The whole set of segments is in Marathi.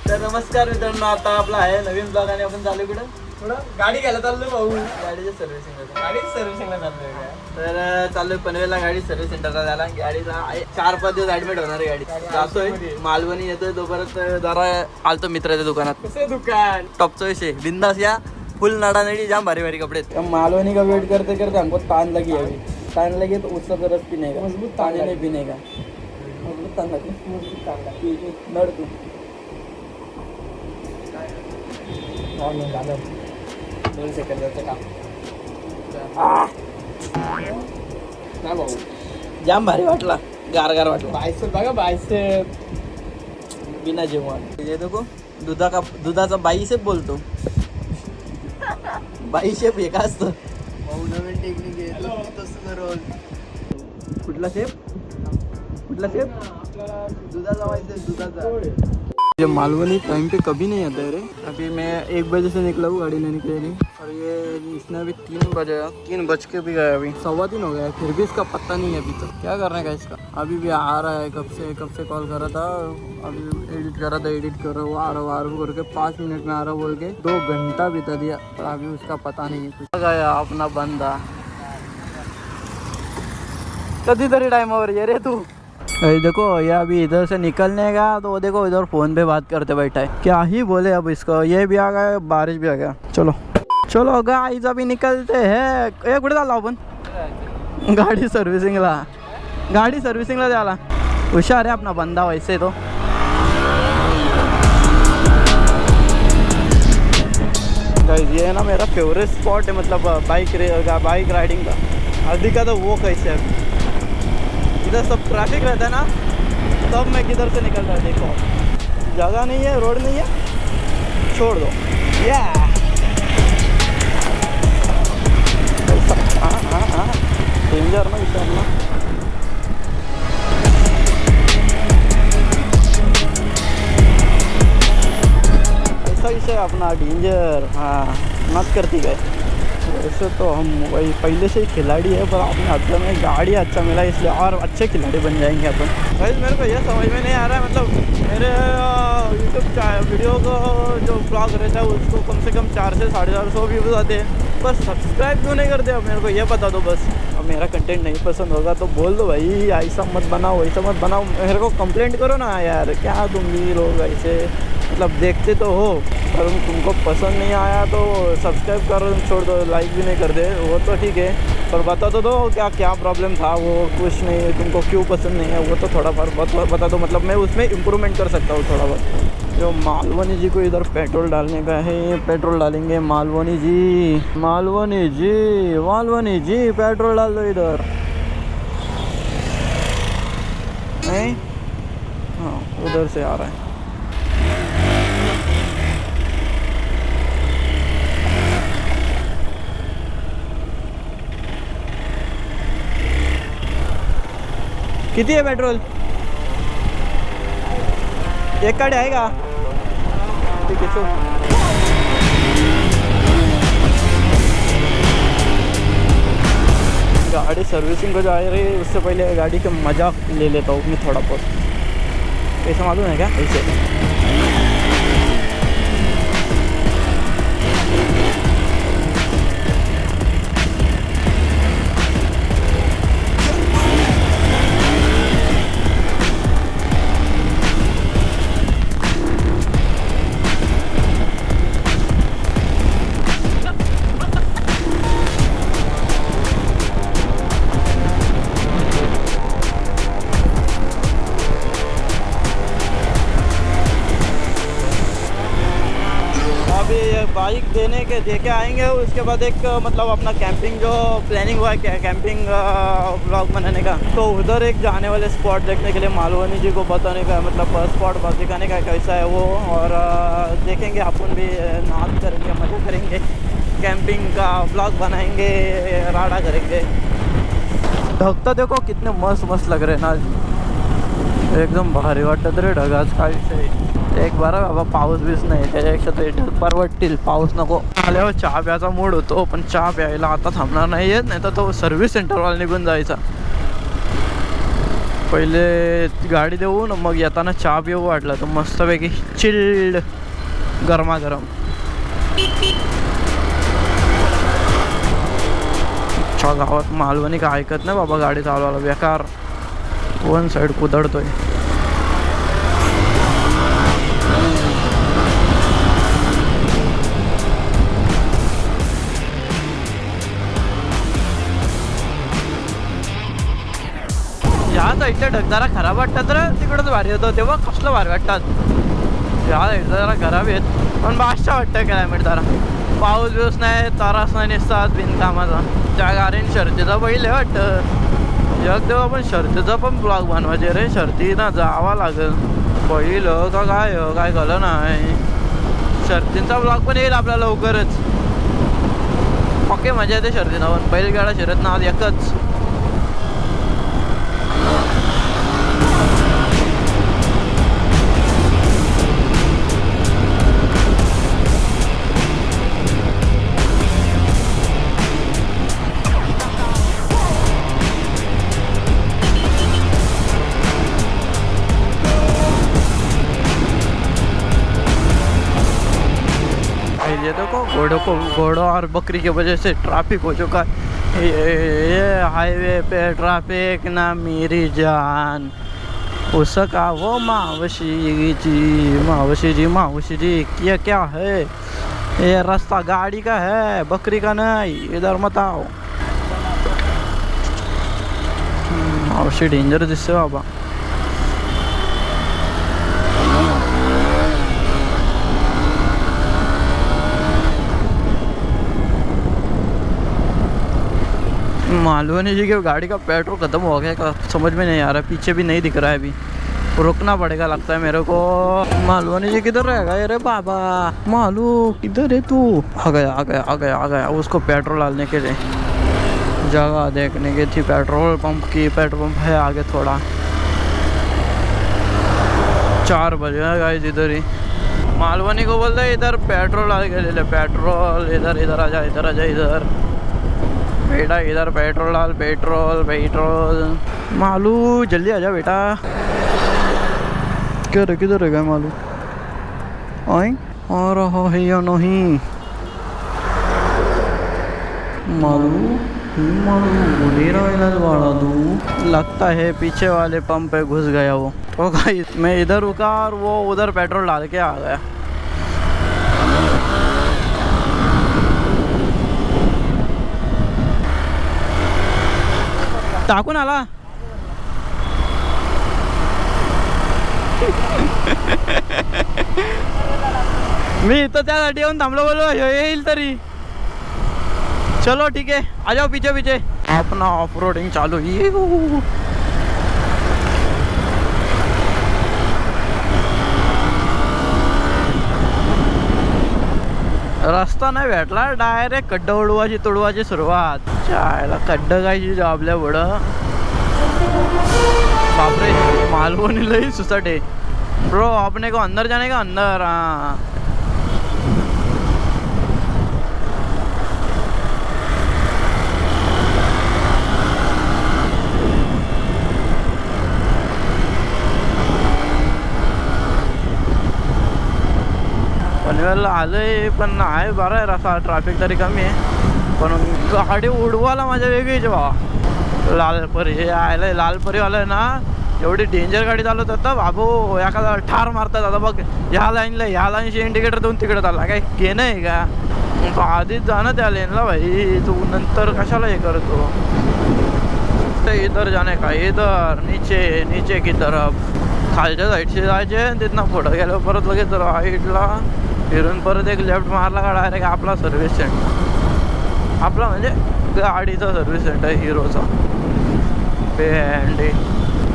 तर नमस्कार मित्रांनो, आता आपला आहे नवीन ब्लॉग आणि आपण चालू कुठं थोडं गाडी घ्यायला चाललो भाऊ. गाडीच्या सर्व्हिसिंग. गाडीच सर्व्हिसिंगला चाललोय काय. तर चालू पनवेलला गाडी सर्व्हिस सेंटरला झाला. गाडीचा 4-5 दिवस ऍडमिट होणार आहे. गाडी जातोय मालवणी येतोय तोपर्यंत जरा आलतो मित्राच्या दुकानात. कसं दुकान टॉपचा विषय बिंदास या. फुल नडानडी जाम भारी भारी कपडे. मालवणी का वेट करते करते हमको तान लगी अभी. तान लगे तो उसका रस पीने का, मजबूत ताने नहीं पीने का. मजबूत तान लगे, मजबूत तान लगे. नड तू झालं 2 सेकंदाचं काम. नाही भाऊ, जाम भारी वाटला, गार वाटला. बायसेप बघा, बायसेप बिना जेवण. ये देखो दुधाचा बाईशेप बोलतो. बाईशेप हे का असतं? नवीन टेक्निक आहे तसं रोज. कुठला शेप आपल्याला दुधाचा बाईशेप, दुधाचा. ये मालवनी टाइम पे कभी नहीं आता है रे. अभी मैं 1 बजे से निकला हूँ, गाड़ी लेने के लिए. और ये इसने अभी 3 बजे, 3 बज के भी गया. अभी 3:15 हो गया, फिर भी इसका पता नहीं है अभी तक. क्या करने का इसका? अभी भी आ रहा है. कब से कॉल कर रहा था. अभी एडिट कर रहा वो आ रहा करके 5 मिनट में आ रहा बोल के 2 घंटा बिता दिया. पर अभी उसका पता नहीं है कुछ. गया अपना बंदा कधीतरी टाइमावर ये रे तू. देखो ये अभी इधर से निकलने का तो वो देखो इधर फोन पे बात करते बैठा है. क्या ही बोले अब इसको. ये भी आ गया, बारिश भी आ गया. चलो गाइस अभी निकलते हैं. कुठे चाललो आपण? गाडी सर्व्हिसिंगला द्यायला. हुशार है अपना बंदा वैसे तो. गाइस ये ना मेरा फेवरेट स्पॉट है, मतलब बाइक राइडिंग का. अधिक का तो वो कैसे है, इधर सब ट्रैफिक रहता है ना, तब मैं किधर से निकल रहा है. देखो जगह नहीं है, रोड नहीं है, छोड़ दो. हाँ डेंजर ना विचार ना. ऐसा विषय अपना डेंजर. हाँ मत करती गए. वैसे तो हम वही पहले से ही खिलाड़ी है, पर अपने हाथ में गाड़ी अच्छा मिला इसलिए और अच्छे खिलाड़ी बन जाएंगे अपन. भाई मेरे को ये समझ में नहीं आ रहा है, मतलब मेरे यूट्यूब वीडियो को जो ब्लॉग रहता है उसको कम से कम 400 से 450 व्यूज़ आते हैं, पर सब्सक्राइब क्यों नहीं करते. अब मेरे को ये बता दो बस. अब मेरा कंटेंट नहीं पसंद होगा तो बोल दो भाई, ऐसा मत बनाओ वैसा मत बनाओ. मेरे को कंप्लेंट करो ना यार. क्या तुम भी लोग ऐसे मतलब देखते तो हो, पर तुमको पसंद नहीं आया तो सब्सक्राइब करो, छोड़ दो, लाइक भी नहीं कर दे, वो तो ठीक है. पर बता तो दो क्या प्रॉब्लम था. वो कुछ नहीं, तुमको क्यों पसंद नहीं है वो तो थोड़ा बता दो, मतलब मैं उसमें इम्प्रूवमेंट कर सकता हूँ थोड़ा बहुत. जो मालवनी जी को इधर पेट्रोल डालने का है, पेट्रोल डालेंगे. मालवनी जी पेट्रोल डाल दो इधर. नहीं हाँ उधर से आ रहा है. किती आहे पेट्रोल? 1 गाडी आहे का? ठीक आहे. गाड़ी सर्विसिंग को जा रही है, उससे पहले गाड़ी का मजा ले लेता हूँ मैं थोड़ा बहुत. कैसा मालूम है क्या? ऐसे बाइक देके आएंगे. उसके बाद एक मतलब अपना कैंपिंग जो प्लानिंग हुआ है, कैंपिंग ब्लॉग बनाने का, तो उधर एक जाने वाले स्पॉट देखने के लिए मालवनी जी को बताने का, मतलब स्पॉट दिखाने का कैसा है वो. और देखेंगे अपन भी, नाच करेंगे, मज़ा करेंगे, कैंपिंग का ब्लॉग बनाएंगे, राडा करेंगे. ढगता देखो कितने मस्त लग रहे हैं ना, एकदम भारी वाटत रे ढगाच. काय विषय. एक बारा बाबा पाऊस बीस नाही, त्याच्यापेक्षा ते परवडतील. पाऊस नको आल्यावर चहा प्यायचा मूड होतो, पण चहा प्यायला आता थांबणार नाही. नाही तर तो सर्व्हिस सेंटरवाला निघून जायचा. पहिले गाडी देऊ ना, मग येताना चहा पिऊ वाटलं तर मस्तपैकी चिल्ड गरमागरम. अच्छा गावात मालवणी का ऐकत नाही बाबा, गाडी चालवायला बेकार, वन साईड कुदडतोय. ह्या साईडच्या ढगदारा खराब वाटतात रे, तिकडंच भारी होतं तेव्हा कसलं भारी वाटतात. ह्या साईडचा जरा खराब आहेत पण बादशा वाटतं क्लायमेट जरा. पाऊस बिऊस नाही, तारास नाही नसतात बिनकामाचा. त्या गाडीने शर्तीचा पहिले वाटतं जग तेव्हा पण शर्तीचा पण ब्लॉग बनवायचे रे. शर्ती ना जावा लागेल पहिलं का काय कळलं नाही. शर्तींचा ब्लॉग पण येईल आपल्याला लवकरच. पक्के मजा येते शर्तीनं पण. बैलगाडा शर्यत ना आज एकच. ये देखो घोड़ों और बकरी की वजह से ट्रैफिक हो चुका है. ये हाईवे पे ट्रैफिक ना मेरी जान. उसका वो मावशी जी क्या है ये रास्ता गाड़ी का है बकरी का नहीं. इधर मत आओ. मावशी डेंजर दिसते बाबा. मालवनी जी की गाड़ी का पेट्रोल ख़त्म हो गया का समझ में नहीं आ रहा. पीछे भी नहीं दिख रहा है अभी. रुकना पड़ेगा लगता है मेरे को. मालवनी जी किधर रहेगा अरे बाबा. मालू किधर है तू. आ गया उसको पेट्रोल डालने के लिए जगह देखने की थी. पेट्रोल पंप की. पेट्रोल पंप है आगे थोड़ा. 4 बजे गाइस इधर ही. मालवनी को बोलते है इधर पेट्रोल डाल के ले ले. पेट्रोल इधर आ जा इधर बेटा. इधर पेट्रोल डाल. पेट्रोल. मालू जल्दी आ जा बेटा. किधर है मालू. आए आ रहा है या नहीं. मालू वाला तू. लगता है पीछे वाले पंप पे घुस गया वो. तो गाइस मैं इधर रुका और वो उधर पेट्रोल डाल के आ गया. टाकून आला. मी इथं त्यासाठी येऊन थांबलो. बोलो येईल तरी. चलो ठीक है आ जाओ पीछे. अपना ऑफ रोडिंग चालू. ये रस्ता नाही भेटला. डायरेक्ट खड्डा तुडवाची सुरुवात. चायला खड्डा गायची जॉबल्या पुढं. बापरे मालवणी लई सुसट है ब्रो. अपने को अंदर जाने का अंदर. हाँ पनवेल आलंय पण आहे बरं आहे. रस्ता ट्रॅफिक तरी कमी आहे पण गाडी उडवायला माझ्या वेगळीच बा. लालपरी हे आलंय. लालपरीवालं ना एवढी डेंजर गाडी चालवतात तर बाबू एखादा ठार मारतात. आता बघ ह्या लाईनशी इंडिकेटर देऊन तिकडे चालला. काय केलं आहे का. आधीच जाणं त्या लेनला भाई. तू नंतर कशाला हे करतो. इधर जाणे का. इधर नीचे की तरफ खालच्या साईडशी जायचे. तिथनं पुढं गेलं परत लगेच राईटला फिरून परत एक लेफ्ट मारला का डायरेक्ट आपला सर्व्हिस सेंटर. आपला म्हणजे गाडीचा सर्व्हिस सेंटर हिरोचा. भेंडे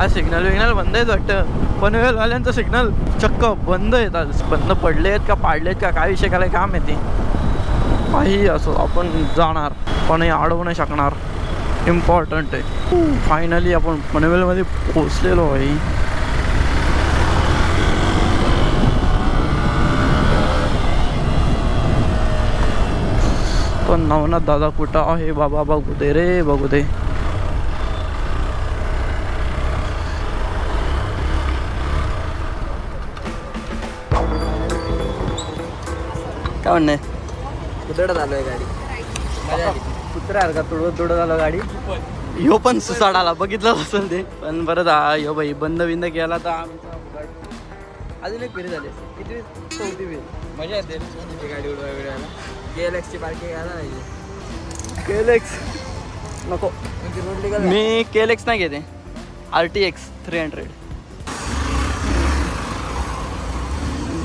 आज सिग्नल बंद आहेत वाटतं. पनवेलवाल्यांचं सिग्नल चक्क बंद आहेत. बंद पडले आहेत का पाडलेत का काय विषय काय काम आहे ते. काही असो आपण जाणार पण हे अडवू नाही शकणार. इम्पॉर्टंट आहे. फायनली आपण पनवेलमध्ये पोचलेलो आहे. पण नवनाथ दादा कुठं आहे बाबा. बघू दे. काय म्हणणं आहे? कुठं चालू आहे गाडी मजा आली. कुत्र्यासारखा तुडवत झालं गाडी. ह्यो पण सुसाड आला बघितलं असेल ते. पण बरं ह्यो भाई बंद केला तर आमचा अजून एक फेरी झाली. किती 4थी फेरी. मजा येते सोनीची गाडी उडवाय वेळेला. KLX पार्किंग घ्यायला पाहिजे. KLX नको. म्हणजे रोडली का मी KLX नाही घेते. RTX 300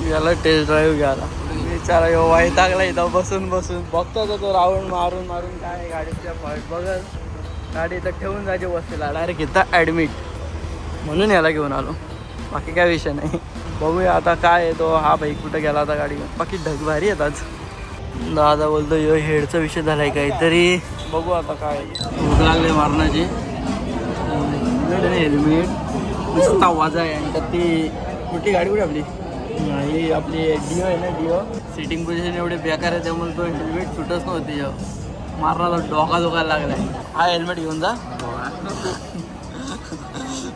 याला टेस्ट ड्राईव्ह घ्यायला. विचारा यो वैतागला इथं बसून बघतो तो राऊंड मारून काय गाडीच्या फॉल्ट बघत गाडी इथं ठेवून जायची वस्तीला डायरेक्ट इथं ॲडमिट म्हणून याला घेऊन आलो. बाकी काय विषय नाही. बघूया आता काय येतो. हा भाई कुठं गेला आता गाडी. बाकी ढगभारी येतात. दादा बोलतो यो हेडचा विषय झालाय काहीतरी. बघू आता काय. भूक लागले मारण्याची. हेल्मेट नुसता आवाज आहे आणि त्यात ती कुठली गाडी कुठे आपली ही आपली डिओ आहे ना. डिओ सिटिंग पोझिशन एवढे बेकार आहे त्यामुळे तो हेल्मेट सुटच नव्हती. मारणारा डोका दुखायला लागलाय. हा हेल्मेट घेऊन जा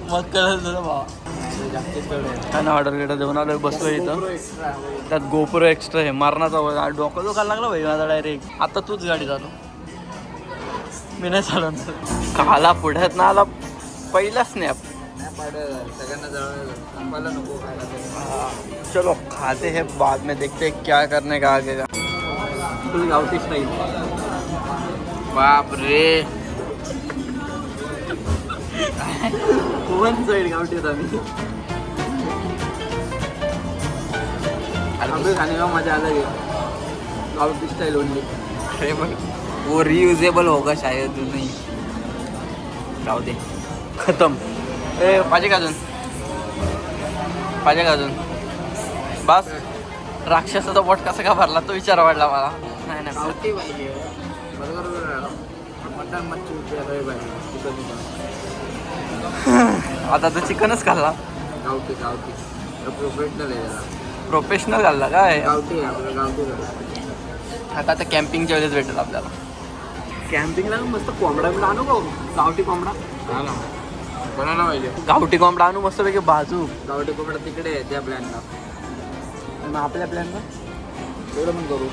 मग कळलं तुझं भावा. काय ना ऑर्डर देऊन आलो. बसलो इथं. त्यात गोप्रो एक्स्ट्रा आहे. मारणाचा डोका दुखायला लागला भाई माझा डायरेक्ट. आता तूच गाडी चालव. मी नाही चालवणार. काला पुढ्यात ना आला पहिला स्नॅप. सगळ्यांना जवळ नको खायला. चलो खाते हैं बाद में देखते हैं क्या करने का आगे का. फुल गावठी स्टाईल. बाप रे वन साइड गावठी होता मी. अभी खाने का मजा अलग है. गावठी स्टाइल ओनली. अरे पण वो रियुजेबल होगा शायद नहीं. जाऊ दे खतम. ए पाहिजे का अजून बस. राक्षसाचा बोट कसा का भरला तो विचार वाटला मला. नाही गावठी पाहिजे. बरोबर मटन मच्छी पाहिजे. आता तर चिकनच खाल्ला. गावठी प्रोफेशनल आहे जरा. प्रोफेशनल घालला काय. गावठी आपलं गावठी. आता तर कॅम्पिंगच्या वेळेस भेटेल आपल्याला. कॅम्पिंगला मस्त कोंबडा बिंबडा आणू का. गावठी कोंबडा हा ना कोणाला पाहिजे. गावठी कोंबडा आणू मस्तपैकी बाजू. गावठी कोंबडा तिकडे आहे त्या प्लॅनला. मग आपल्या प्लॅनला तेवढं पण करू.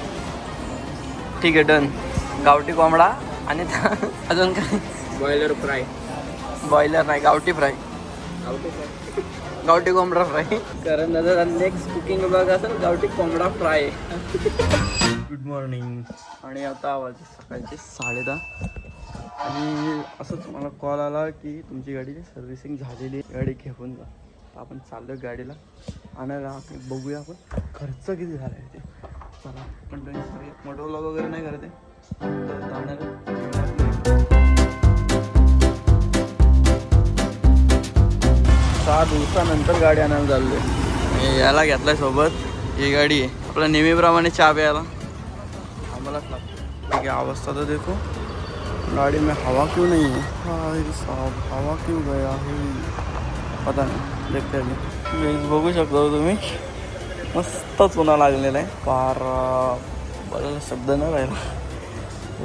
ठीक आहे डन. गावठी कोंबडा आणि अजून काय. Boiler fry. बॉयलर नाही गावठी फ्राय. गावठी फ्राय. गावठी कोंबडा फ्राय. कारण दादा नेक्स्ट कुकिंग ब्लॉग असेल गावठी कोंबडा फ्राय. Good morning. आणि आता वाजले सकाळचे 10:30 आणि असंच मला कॉल आला की तुमची गाडीची सर्व्हिसिंग झालेली आहे. गाडी घेऊन जा. आपण चाललो गाडीला आणायला. बघूया आपण खर्च किती झाला आहे ते. चला कंटिन्यू करूया. मोठं व्लॉग वगैरे नाही करत आहे. आणायला 6 दिवसानंतर गाडी आणायला चाललो आहे. याला घेतलाय सोबत. ही गाडी आहे आपल्या नेहमीप्रमाणे चहा प्यायला आम्हालाच लागतो. ठीक आहे. अवस्था तर देखो गाड़ी में हवा क्यों नहीं है. भाई साहब हवा क्यों गया है पता नहीं. देखते हैं. बघू शकता तुम्ही मस्तच उन्हा लागलेला आहे. फार बरं शब्द न राहिला.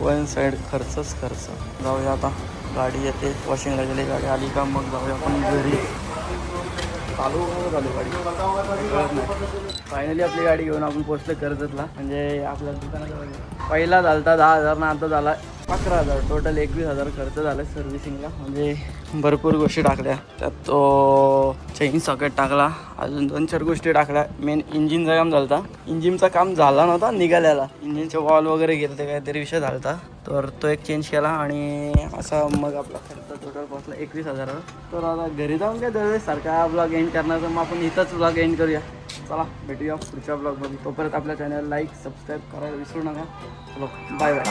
वन साईड खर्चच खर्च. जाऊया आता. गाडी येते वॉशिंगला गेली. गाडी आली का मग जाऊया आपण घरी. चालू गाडी फायनली आपली गाडी घेऊन आपण पोचलो कर्जतला. म्हणजे आपल्या दुकानात पहिला झालता 10,000 ना आता झाला 11,000. टोटल 21,000 खर्च झाला सर्व्हिसिंगला. म्हणजे भरपूर गोष्टी टाकल्या त्यात. तो चेन सॉकेट टाकला. अजून 2-4 गोष्टी टाकल्या. मेन इंजिनचं काम झालं होता. इंजिनचं काम झाला नव्हता निघाल्याला. इंजिनचे वॉल वगैरे गेले ते काहीतरी विषय झाला होता. तर तो एक चेंज केला आणि असा मग आपला खर्च टोटल पोचला 21,000. तर आता घरी जाऊन काय दरवेळेस सारखा ब्लॉग एंड करण्याचा मग आपण इथंच ब्लॉग एंड करूया. चला भेटूया पुढच्या ब्लॉगमध्ये. तोपर्यंत आपल्या चॅनल लाईक सबस्क्राईब करायला विसरू नका. चलो बाय बाय.